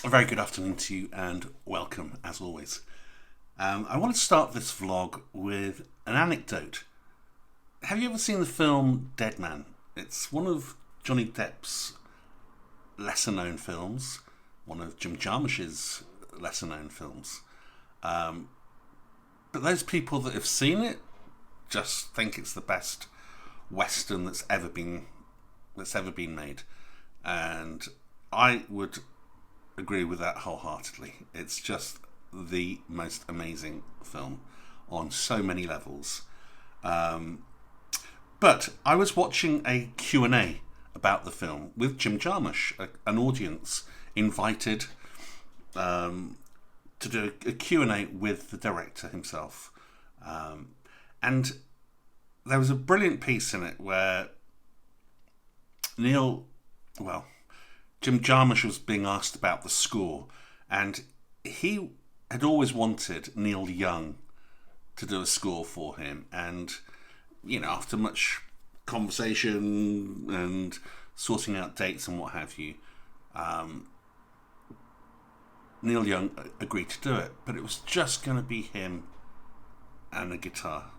A very good afternoon to you and welcome as always. I want to start this vlog with an anecdote. Have you ever seen the film Dead Man? It's one of Johnny Depp's lesser known films, one of Jim Jarmusch's lesser known films. But those people that have seen it just think it's the best Western that's ever been made. And I would agree with that wholeheartedly. It's just the most amazing film on so many levels. But I was watching a Q&A about the film with Jim Jarmusch, an audience invited to do a Q&A with the director himself. And there was a brilliant piece in it where Neil, well, Jim Jarmusch was being asked about the score, and he had always wanted Neil Young to do a score for him. And, after much conversation and sorting out dates and what have you, Neil Young agreed to do it. But it was just going to be him and a guitar.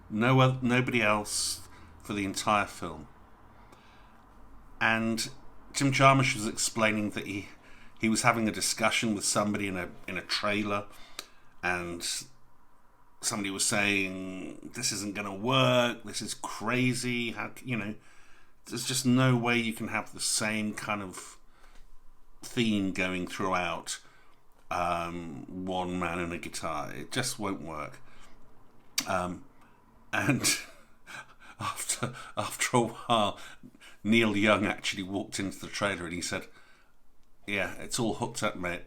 Nobody else for the entire film. And Jim Jarmusch was explaining that he was having a discussion with somebody in a trailer, and somebody was saying, "This isn't going to work. This is crazy. There's just no way you can have the same kind of theme going throughout. One man and a guitar. It just won't work." And after a while, Neil Young actually walked into the trailer and he said, "Yeah, it's all hooked up, mate.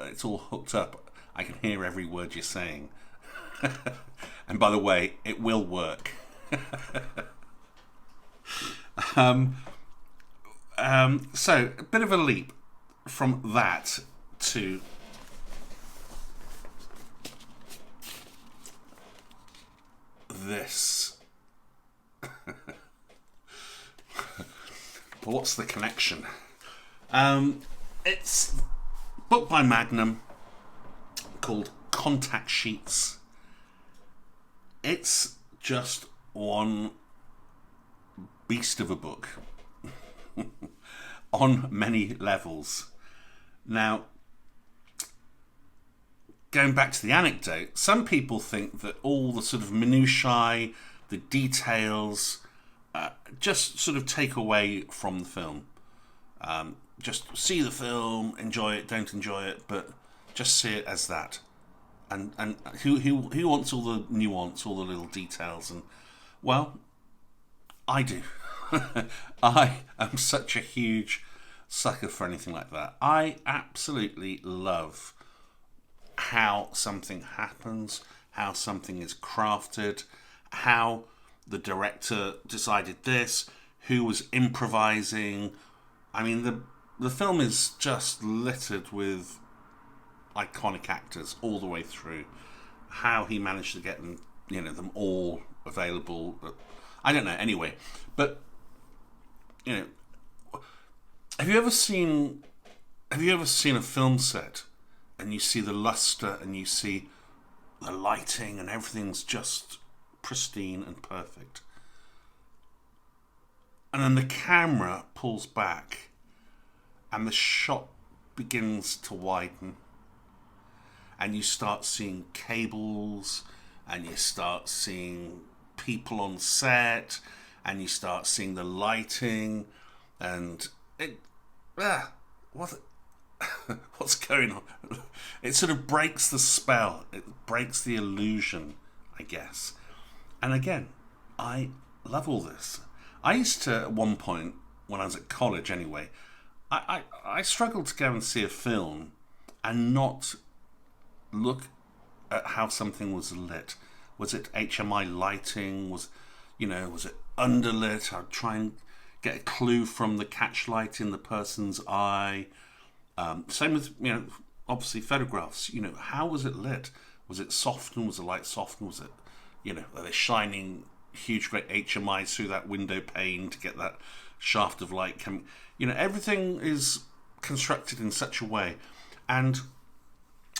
It's all hooked up. I can hear every word you're saying. And by the way, it will work." So, a bit of a leap from that to this. But what's the connection? It's a book by Magnum called Contact Sheets. It's just one beast of a book on many levels. Now, going back to the anecdote, some people think that all the sort of minutiae, the details, just sort of take away from the film. Just see the film, enjoy it, don't enjoy it, but just see it as that. And who wants all the nuance, all the little details? And, well, I do. I am such a huge sucker for anything like that. I absolutely love how something happens, how something is crafted, how the director decided this, who was improvising. I mean, the film is just littered with iconic actors all the way through. How he managed to get them all available, I don't know. Anyway, but have you ever seen a film set and you see the luster and you see the lighting and everything's just pristine and perfect, and then the camera pulls back and the shot begins to widen, and you start seeing cables, and you start seeing people on set, and you start seeing the lighting, and what's going on? It sort of breaks the spell. It breaks the illusion, I guess. And again, I love all this. I used to, at one point, when I was at college anyway, I struggled to go and see a film and not look at how something was lit. Was it HMI lighting? Was it underlit? I'd try and get a clue from the catchlight in the person's eye. Same with, obviously photographs. How was it lit? Was it softened? Was the light softened? Was it, are they shining huge great HMIs through that window pane to get that shaft of light coming? Everything is constructed in such a way. And,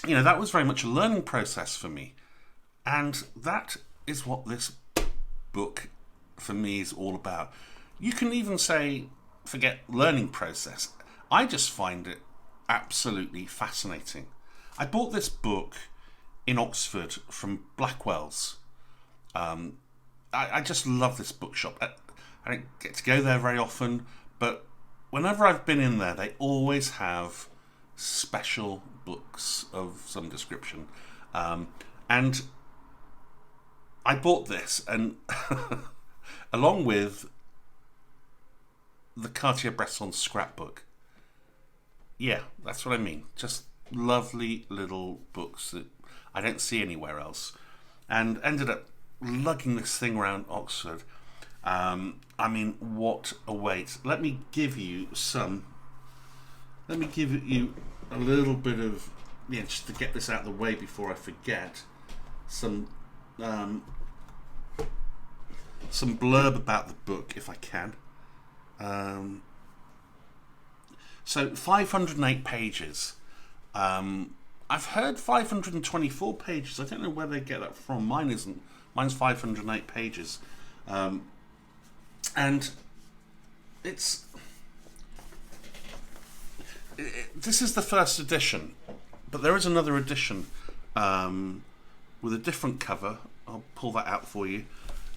that was very much a learning process for me. And that is what this book, for me, is all about. You can even say, forget learning process. I just find it absolutely fascinating. I bought this book in Oxford from Blackwell's. I just love this bookshop. I don't get to go there very often, but whenever I've been in there, they always have special books of some description. And I bought this, and along with the Cartier-Bresson scrapbook. Yeah, that's what I mean. Just lovely little books that I don't see anywhere else. And ended up lugging this thing around Oxford. What a weight. Let me give you a little bit of, just to get this out of the way before I forget, some blurb about the book, if I can. So 508 pages. I've heard 524 pages. I don't know where they get that from. Mine isn't. Mine's 508 pages. And this is the first edition, but there is another edition with a different cover. I'll pull that out for you.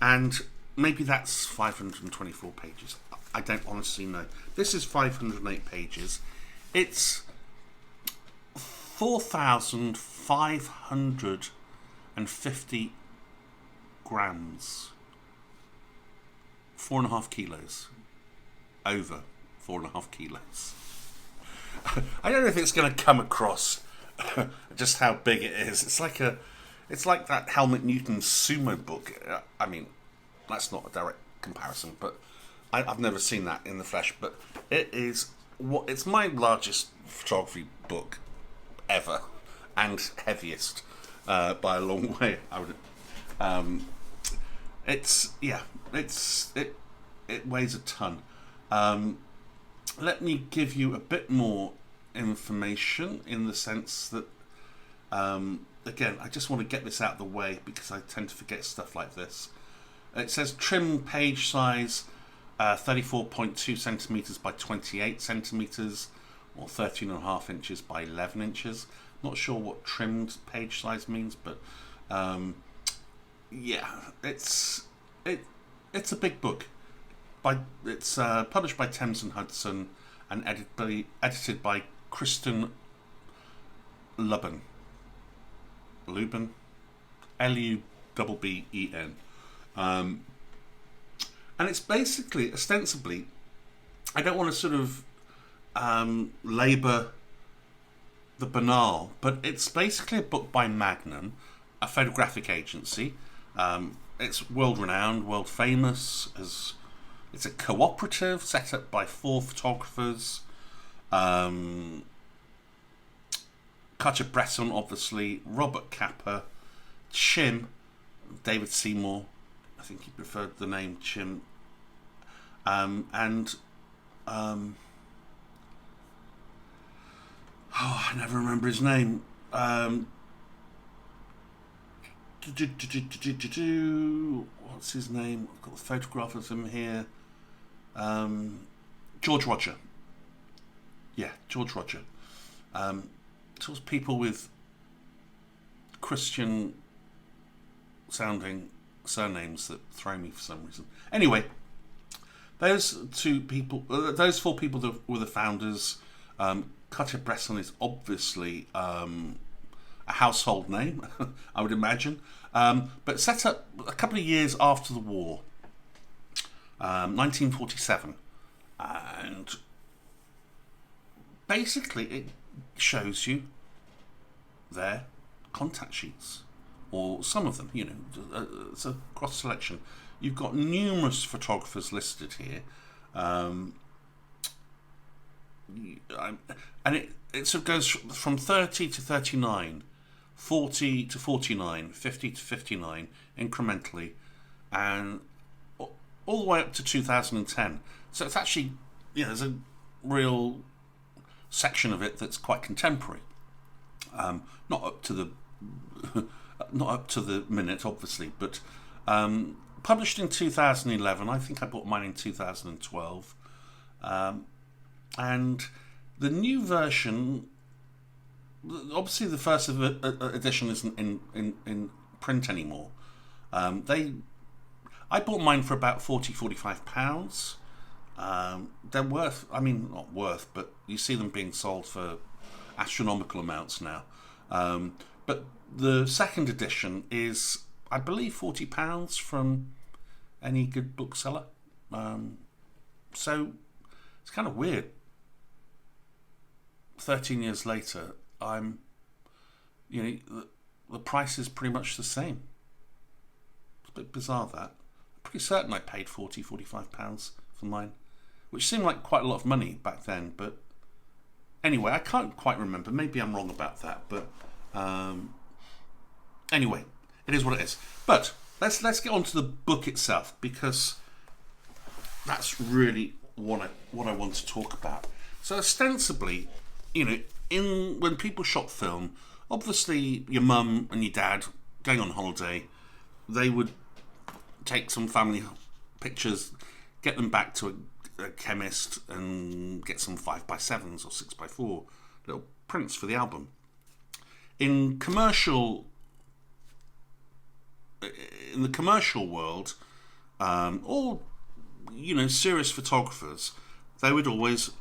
And maybe that's 524 pages. I don't honestly know. This is 508 pages. It's 4,550 grams. 4.5 kilos. Over 4.5 kilos. I don't know if it's going to come across just how big it is. It's like that Helmut Newton's sumo book. That's not a direct comparison, but I've never seen that in the flesh. But it's my largest photography book ever, and heaviest by a long way. It weighs a ton. Let me give you a bit more information in the sense that, again, I just want to get this out of the way because I tend to forget stuff like this. It says trim page size 34.2 centimeters by 28 centimeters, or 13.5 inches by 11 inches. Not sure what trimmed page size means, but it's a big book. It's published by Thames and Hudson and edited by Kristen Lubben. Lubben. And it's basically, ostensibly, I don't want to sort of labour the banal, but it's basically a book by Magnum, a photographic agency. It's world-renowned, world-famous. It's a cooperative set up by 4 photographers. Cartier-Bresson, obviously, Robert Capa, Chim, David Seymour. I think he preferred the name Chim. I never remember his name. What's his name? I've got the photograph of him here. George Roger. Yeah, George Roger. Sort of people with Christian sounding surnames that throw me for some reason. Anyway, those 4 people were the founders. Cartier-Bresson is obviously a household name, I would imagine, but set up a couple of years after the war, 1947, and basically it shows you their contact sheets, or some of them, it's a cross selection. You've got numerous photographers listed here, and it sort of goes from 30 to 39, 40 to 49, 50 to 59, incrementally, and all the way up to 2010. So it's actually, there's a real section of it that's quite contemporary. Not up to the not up to the minute, obviously, but published in 2011. I think I bought mine in 2012, and the new version. Obviously, the first edition isn't in print anymore. I bought mine for about £45. They're worth, I mean, not worth, but you see them being sold for astronomical amounts now. But the second edition is, I believe, £40 from any good bookseller. So it's kind of weird. 13 years later, the price is pretty much the same. It's a bit bizarre that. I'm pretty certain I paid £45 for mine, which seemed like quite a lot of money back then, but anyway, I can't quite remember. Maybe I'm wrong about that, but anyway, it is what it is. But let's get on to the book itself, because that's really what I want to talk about. So ostensibly, when people shot film, obviously your mum and your dad going on holiday, they would take some family pictures, get them back to a chemist and get some 5x7s or 6x4 little prints for the album. In the commercial world, all serious photographers, they would always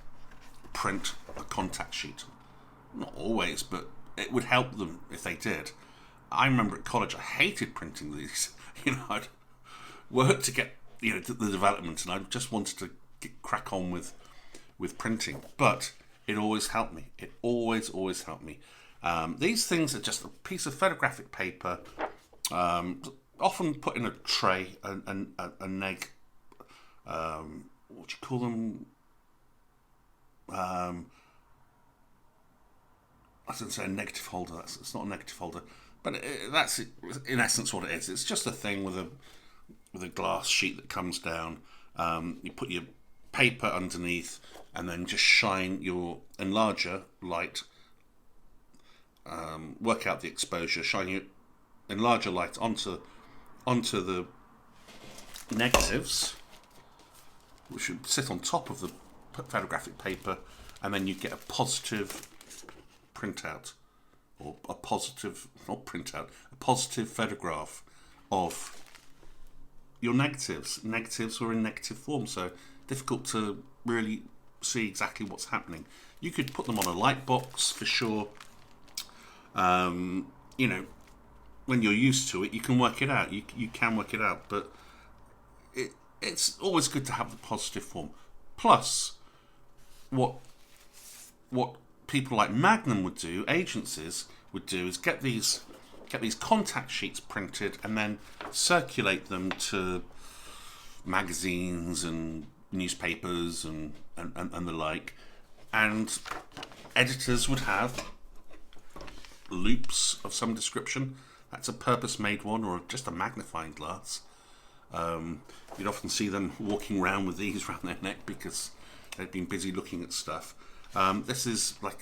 print a contact sheet. Not always, but it would help them if they did. I remember at college I hated printing these. I'd work to get the development, and I just wanted to crack on with printing. But it always helped me. It always helped me. These things are just a piece of photographic paper, often put in a tray, a neg. What do you call them? I was going to say a negative holder. It's not a negative holder, but that's in essence what it is. It's just a thing with a glass sheet that comes down. You put your paper underneath, and then just shine your enlarger light. Work out the exposure. Shine your enlarger light onto the negatives, which should sit on top of the photographic paper, and then you get a positive printout, or a positive photograph of your negatives. Negatives are in negative form, so difficult to really see exactly what's happening. You could put them on a light box for sure. When you're used to it, you can work it out. You can work it out, but it's always good to have the positive form. Plus, what people like Magnum would do, agencies would do, is get these contact sheets printed and then circulate them to magazines and newspapers and the like. And editors would have loops of some description. That's a purpose-made one, or just a magnifying glass. You'd often see them walking around with these around their neck because they'd been busy looking at stuff. This is like,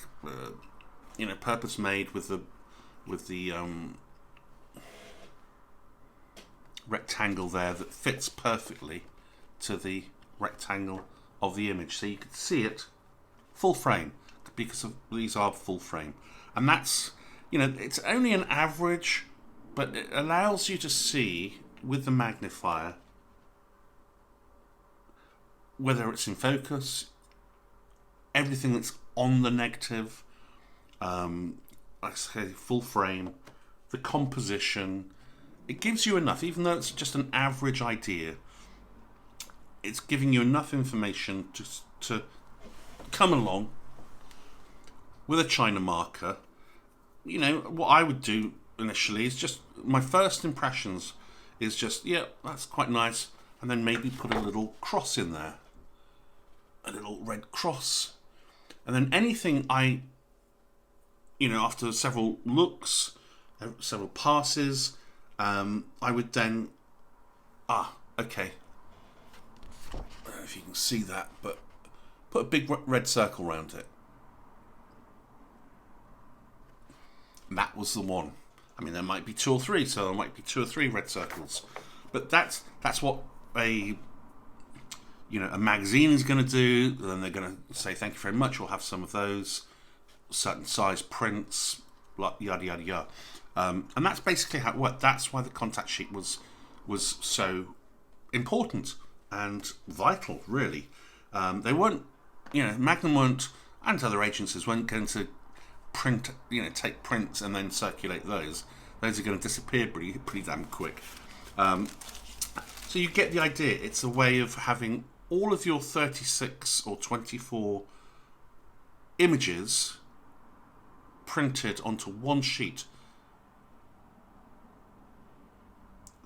purpose-made with the rectangle there that fits perfectly to the rectangle of the image, so you could see it full frame, because these are full frame, and that's it's only an average, but it allows you to see with the magnifier whether it's in focus, everything that's on the negative, like I say, full frame, the composition. It gives you enough, even though it's just an average idea, it's giving you enough information to come along with a China marker. What I would do initially is just, my first impressions is just, yeah, that's quite nice, and then maybe put a little cross in there, a little red cross, and then anything after several looks, several passes, I would then, okay, I don't know if you can see that, but put a big red circle around it. that was the one. I mean, there might be two or three, so there might be two or three red circles, but that's what a magazine is going to do. Then they're going to say thank you very much. We'll have some of those certain size prints, like yada yada yada, and that's basically how it worked. That's why the contact sheet was so important and vital. Really, they weren't, Magnum weren't, and other agencies weren't going to print, take prints and then circulate those. Those are going to disappear pretty damn quick. So you get the idea. It's a way of having all of your 36 or 24 images printed onto one sheet.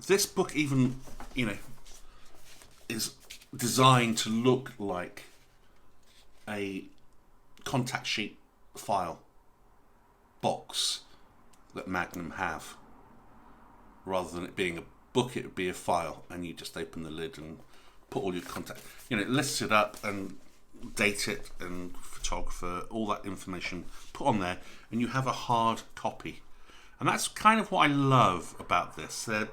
This book even, is designed to look like a contact sheet file box that Magnum have. Rather than it being a book, it would be a file, and you just open the lid and put all your contact. It lists it up and date it and photographer, all that information put on there, and you have a hard copy. And that's kind of what I love about this. They're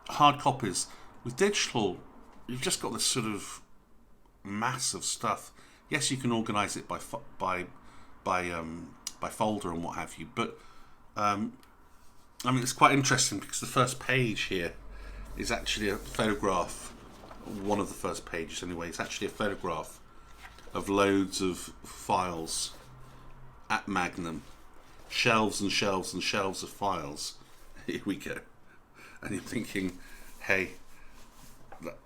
hard copies. With digital, you've just got this sort of mass of stuff. Yes, you can organise it by folder and what have you, but it's quite interesting because the first page here is actually a photograph. One of the first pages, anyway, it's actually a photograph of loads of files at Magnum, shelves and shelves and shelves of files. Here we go, and you're thinking, hey,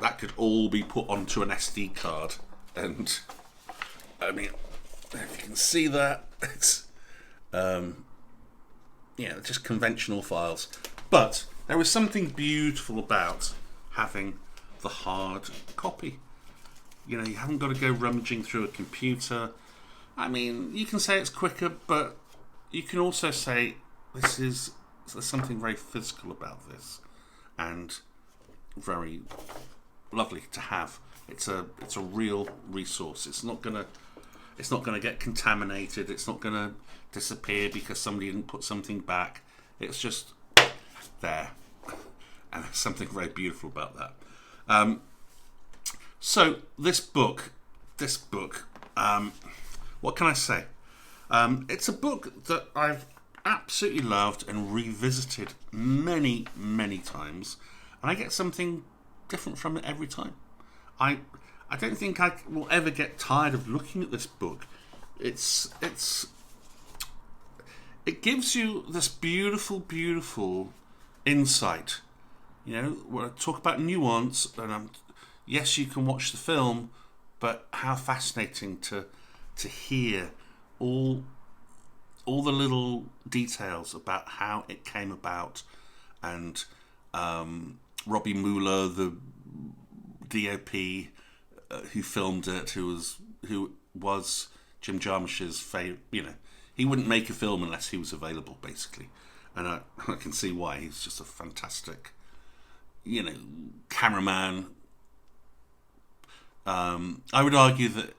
that could all be put onto an SD card, and if you can see that, it's just conventional files. But there was something beautiful about having the hard copy. You haven't got to go rummaging through a computer. You can say it's quicker, but you can also say there's something very physical about this, and very lovely to have. It's a real resource. It's not gonna get contaminated. It's not gonna disappear because somebody didn't put something back. It's just there, and there's something very beautiful about that. So this book, what can I say? It's a book that I've absolutely loved and revisited many, many times, and I get something different from it every time. I don't think I will ever get tired of looking at this book. It gives you this beautiful, beautiful insight. When I talk about nuance, and yes, you can watch the film, but how fascinating to hear all the little details about how it came about, and Robbie Mueller, the DOP who filmed it, who was Jim Jarmusch's favorite. He wouldn't make a film unless he was available, basically, and I can see why. He's just a fantastic, cameraman. I would argue that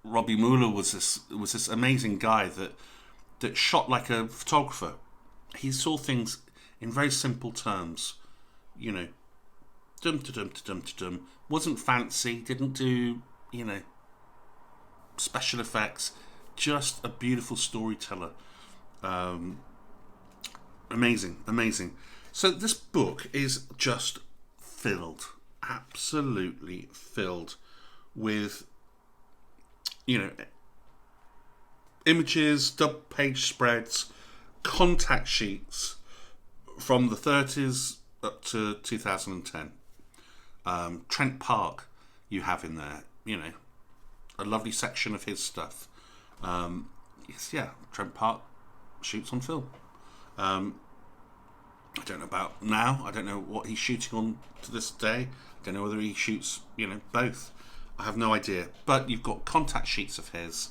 Robbie Mueller was this amazing guy that shot like a photographer. He saw things in very simple terms. Dum-da-dum-da-dum-da-dum. Wasn't fancy, didn't do, special effects. Just a beautiful storyteller. Amazing. So this book is just filled, absolutely filled with, images, double-page spreads, contact sheets from the 30s up to 2010. Trent Park you have in there, a lovely section of his stuff. Trent Park shoots on film. I don't know about now. I don't know what he's shooting on to this day. I don't know whether he shoots, both. I have no idea. But you've got contact sheets of his,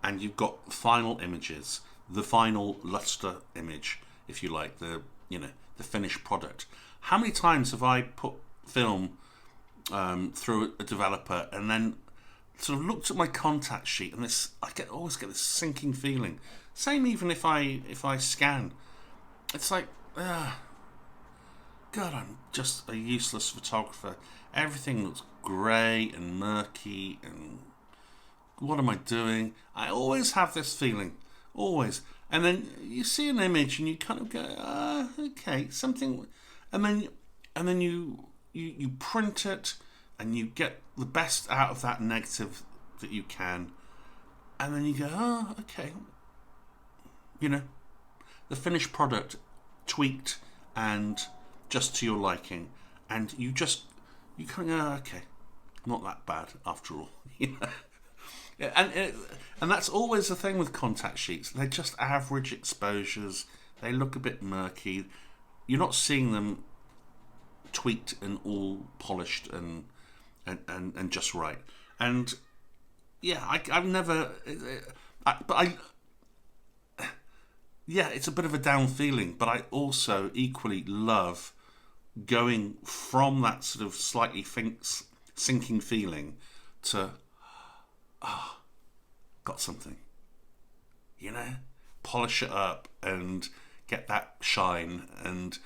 and you've got final images, the final luster image, if you like, the finished product. How many times have I put film through a developer, and then sort of looked at my contact sheet, and always get this sinking feeling. Same even if I scan, it's like, God, I'm just a useless photographer. Everything looks grey and murky, and what am I doing? I always have this feeling, always. And then you see an image and you kind of go, okay, something, and then you print it and you get the best out of that negative that you can, and then you go, okay, the finished product tweaked and just to your liking, and you kind of go, okay, not that bad after all, And that's always the thing with contact sheets. They're just average exposures. They look a bit murky. You're not seeing them tweaked and all polished and just right. And yeah, I've never. Yeah, it's a bit of a down feeling, but I also equally love going from that sort of slightly sinking feeling to, got something, polish it up and get that shine, and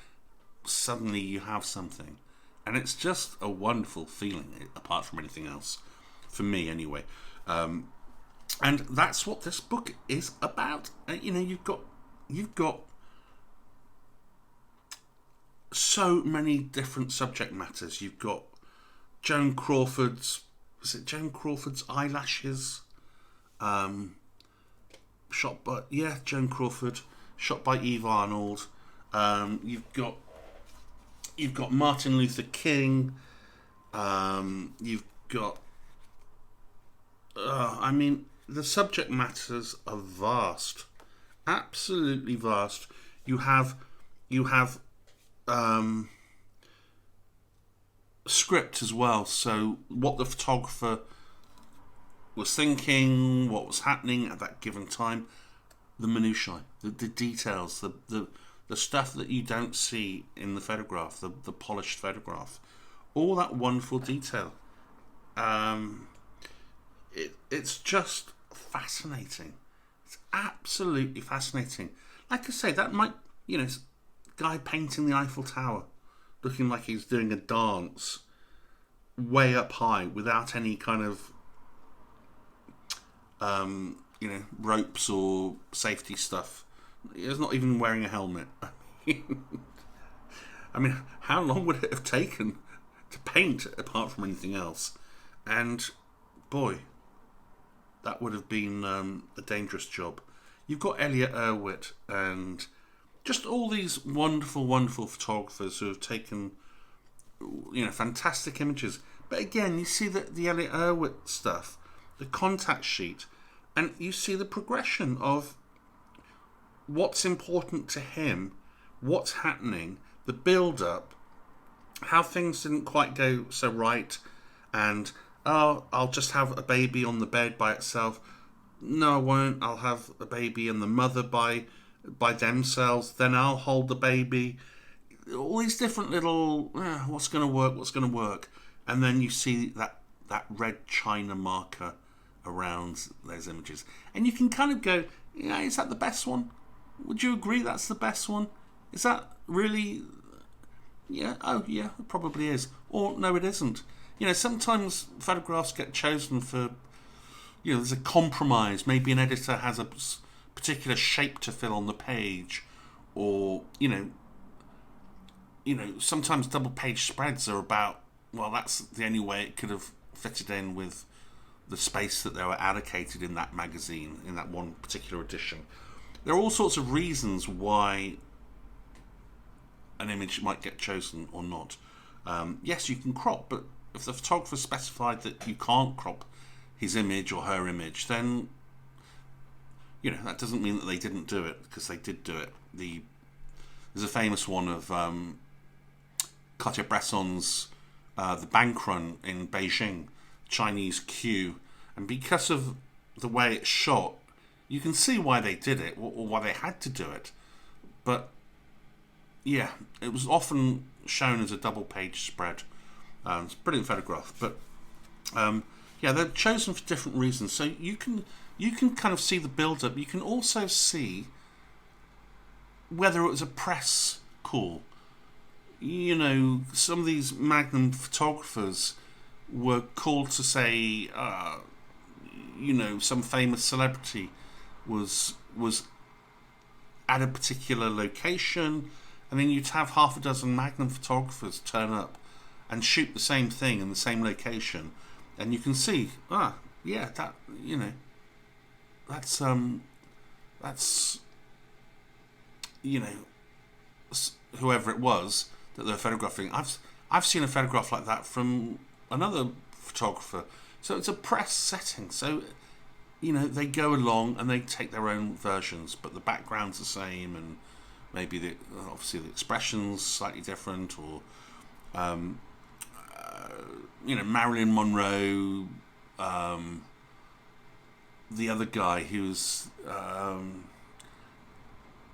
suddenly you have something, and it's just a wonderful feeling apart from anything else, for me anyway. And that's what this book is about. You've got so many different subject matters. You've got Joan Crawford's eyelashes, Joan Crawford, shot by Eve Arnold. You've got Martin Luther King. You've got, the subject matters are vast, absolutely vast. You have script as well. So what the photographer was thinking, what was happening at that given time, the minutiae, the details, the stuff that you don't see in the photograph, the polished photograph, all that wonderful detail. It's just fascinating. It's absolutely fascinating. Like I say, that might, guy painting the Eiffel Tower, looking like he's doing a dance way up high without any kind of ropes or safety stuff. He's not even wearing a helmet. I mean, how long would it have taken to paint apart from anything else? And boy, that would have been a dangerous job. You've got Elliot Erwitt and just all these wonderful, wonderful photographers who have taken, fantastic images. But again, you see the Elliot Erwitt stuff, the contact sheet, and you see the progression of what's important to him, what's happening, the build-up, how things didn't quite go so right, and, I'll just have a baby on the bed by itself. No, I won't. I'll have a baby and the mother by themselves. Then I'll hold the baby. All these different little, what's going to work. And then you see that red china marker around those images. And you can kind of go, is that the best one? Would you agree that's the best one? Is that really... Yeah, it probably is. Or no, it isn't. Sometimes photographs get chosen for, there's a compromise. Maybe an editor has a particular shape to fill on the page, or, sometimes double page spreads are about, well, that's the only way it could have fitted in with the space that they were allocated in that magazine, in that one particular edition. There are all sorts of reasons why an image might get chosen or not. Yes, you can crop, but if the photographer specified that you can't crop his image or her image, then that doesn't mean that they didn't do it, because they did do it. There's a famous one of Cartier-Bresson's the bank run in Beijing, Chinese queue, and because of the way it's shot, you can see why they did it, or why they had to do it. But yeah, it was often shown as a double page spread. It's a brilliant photograph, but Yeah, they're chosen for different reasons. So you can kind of see the build up. You can also see whether it was a press call. You know, some of these Magnum photographers were called to say, you know, some famous celebrity was at a particular location, and then you'd have half a dozen Magnum photographers turn up and shoot the same thing in the same location, and you can see, yeah, that, you know, that's you know, whoever it was that they're photographing. I've seen a photograph like that from another photographer. So it's a press setting. So, you know, they go along and they take their own versions, but the background's the same, and maybe obviously the expression's slightly different, or you know, Marilyn Monroe, the other guy who's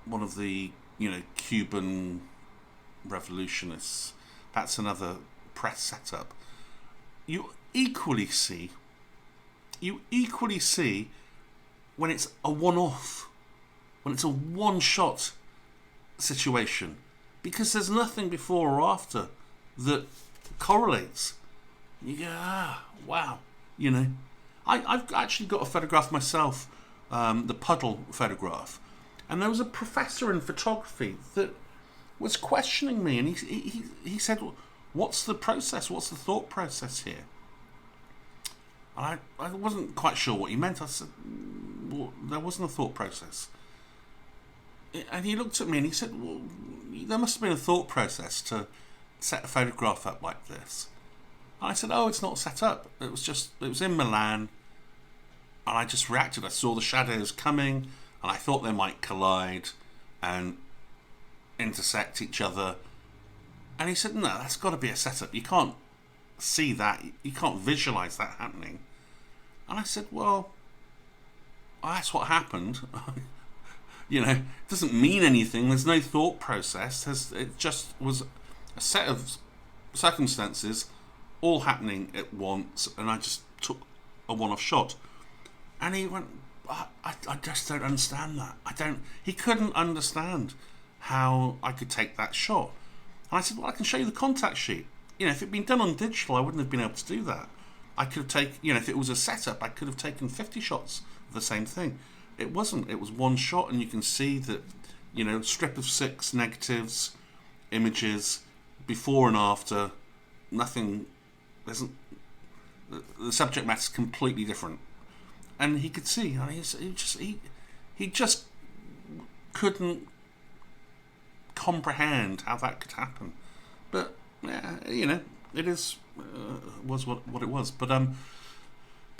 one of the, you know, Cuban revolutionists. That's another press setup. You equally see when it's a one-off, when it's a one-shot situation, because there's nothing before or after that correlates. You go, wow, you know. I've actually got a photograph myself, the puddle photograph, and there was a professor in photography that was questioning me, and he said, "What's the process? What's the thought process here?" And I wasn't quite sure what he meant. I said, well, there wasn't a thought process. And he looked at me and he said, well, there must have been a thought process to set a photograph up like this. And I said, oh, it's not set up. It was in Milan, and I just reacted. I saw the shadows coming, and I thought they might collide and intersect each other. And he said, no, that's got to be a setup. You can't see that. You can't visualize that happening. And I said, well, that's what happened. You know, it doesn't mean anything. There's no thought process. It just was a set of circumstances all happening at once, and I just took a one-off shot. And he went, I just don't understand that. He couldn't understand how I could take that shot. And I said, well, I can show you the contact sheet. You know, if it'd been done on digital, I wouldn't have been able to do that. I could have taken, you know, if it was a setup, I could have taken 50 shots of the same thing. It wasn't. It was one shot, and you can see that, you know, strip of 6 negatives, images, before and after, nothing, the subject matter is completely different. And he could see, I mean, he just couldn't comprehend how that could happen. But yeah, you know, it was what it was. But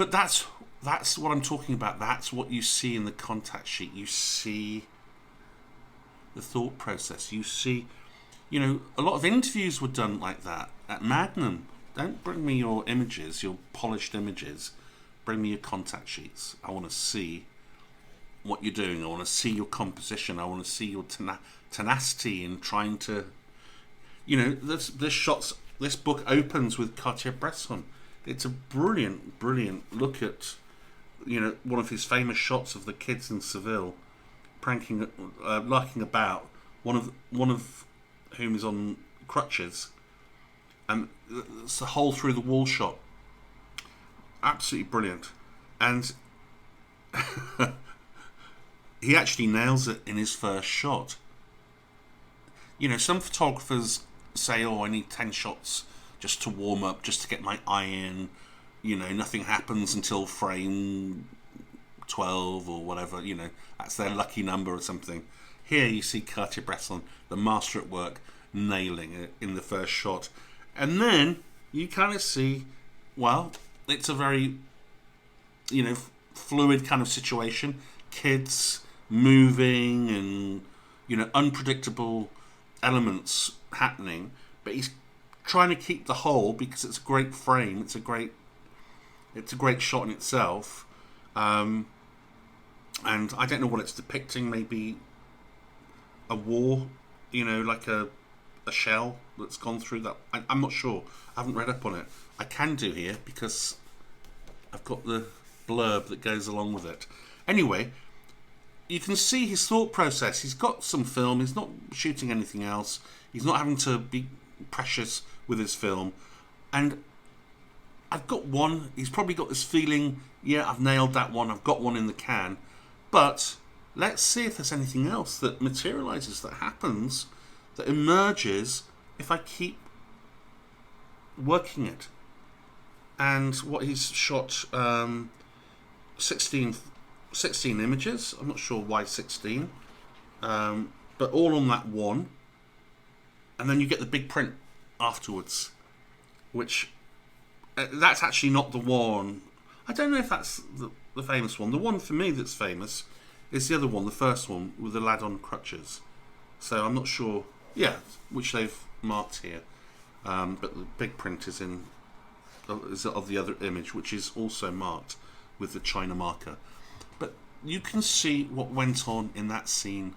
that's what I'm talking about. That's what you see in the contact sheet. You see the thought process. You see, you know, a lot of interviews were done like that at Magnum. Don't bring me your images, your polished images. Bring me your contact sheets. I want to see what you're doing. I want to see your composition. I want to see your tenacity in trying to, you know, this book opens with Cartier-Bresson. It's a brilliant look at, you know, one of his famous shots of the kids in Seville, larking about. One of whom is on crutches, and it's the hole through the wall shot. Absolutely brilliant, and he actually nails it in his first shot. You know, some photographers say, oh, I need 10 shots just to warm up, just to get my eye in. You know, nothing happens until frame 12 or whatever, you know, that's their lucky number or something. Here you see Cartier-Bresson, the master at work, nailing it in the first shot. And then you kind of see, well, it's a very, you know, fluid kind of situation. Kids moving and, you know, unpredictable elements happening. But he's trying to keep the whole, because it's a great frame. It's a great shot in itself. And I don't know what it's depicting. Maybe a war, you know, like a shell that's gone through that. I'm not sure. I haven't read up on it. I can do here because I've got the blurb that goes along with it. Anyway, you can see his thought process. He's got some film. He's not shooting anything else. He's not having to be precious with his film. And I've got one. He's probably got this feeling, yeah, I've nailed that one. I've got one in the can. But let's see if there's anything else that materializes, that happens, that emerges if I keep working it. And what he's shot, 16 images. I'm not sure why 16. But all on that one. And then you get the big print afterwards. Which, that's actually not the one. I don't know if that's the famous one. The one for me that's famous is the other one, the first one, with the lad on crutches. So I'm not sure, which they've marked here. But the big print is of the other image, which is also marked with the China marker. But you can see what went on in that scene.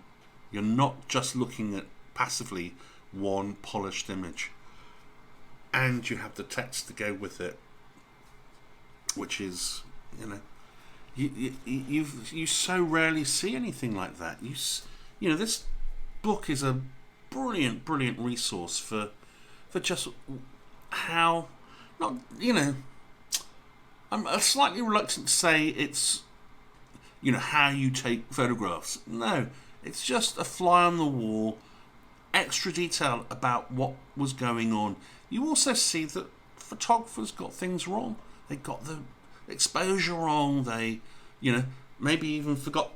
You're not just looking at passively one polished image. And you have the text to go with it, which is, you so rarely see anything like that. This book is a brilliant resource for just how, not, I'm slightly reluctant to say it's, how you take photographs. No, it's just a fly on the wall, extra detail about what was going on. You also see that photographers got things wrong. They got the exposure wrong. They, maybe even forgot,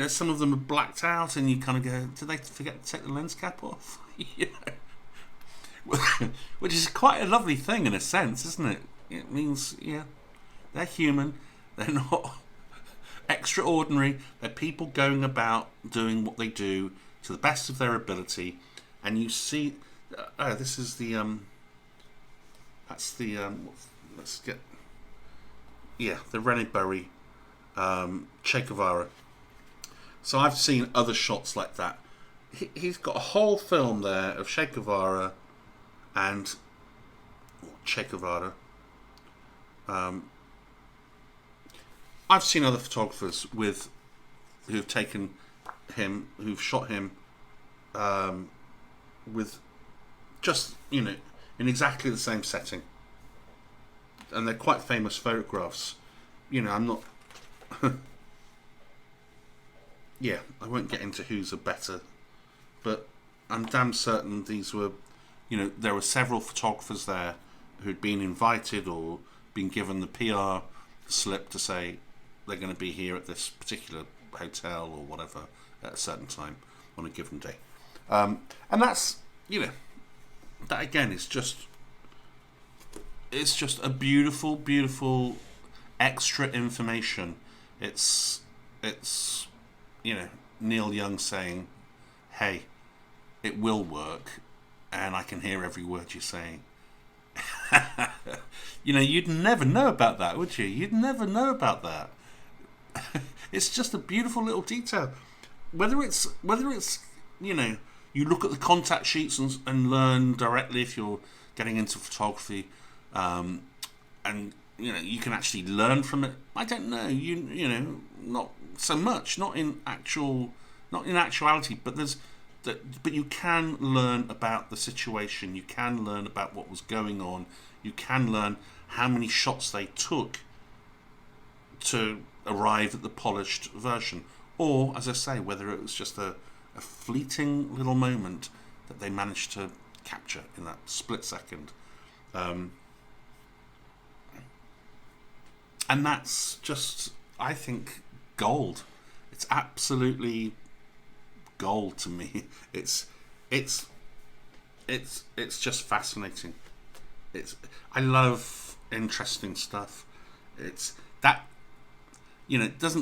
some of them are blacked out, and you kind of go, did they forget to take the lens cap off? Which is quite a lovely thing in a sense, isn't it? It means, they're human. They're not extraordinary. They're people going about doing what they do to the best of their ability. And you see, this is the, the Renibury Che Guevara. So I've seen other shots like that. He's got a whole film there of Che Guevara and Che Guevara. I've seen other photographers who've taken him, who've shot him with just, in exactly the same setting. And they're quite famous photographs. I'm not... I won't get into who's a better, but I'm damn certain these were, there were several photographers there who'd been invited or been given the PR slip to say they're going to be here at this particular hotel or whatever at a certain time on a given day. And that's, that again is just, it's just a beautiful extra information. It's Neil Young saying, hey, it will work, and I can hear every word you're saying. You'd never know about that, would you? You'd never know about that. It's just a beautiful little detail. Whether it's you look at the contact sheets and learn directly if you're getting into photography, and you can actually learn from it. I don't know. Not so much. Not in actuality. But but you can learn about the situation. You can learn about what was going on. You can learn how many shots they took to arrive at the polished version, or, as I say, whether it was just a fleeting little moment that they managed to capture in that split second. And that's just, I think, gold. It's absolutely gold to me. It's just fascinating. I love interesting stuff. It's that, it doesn't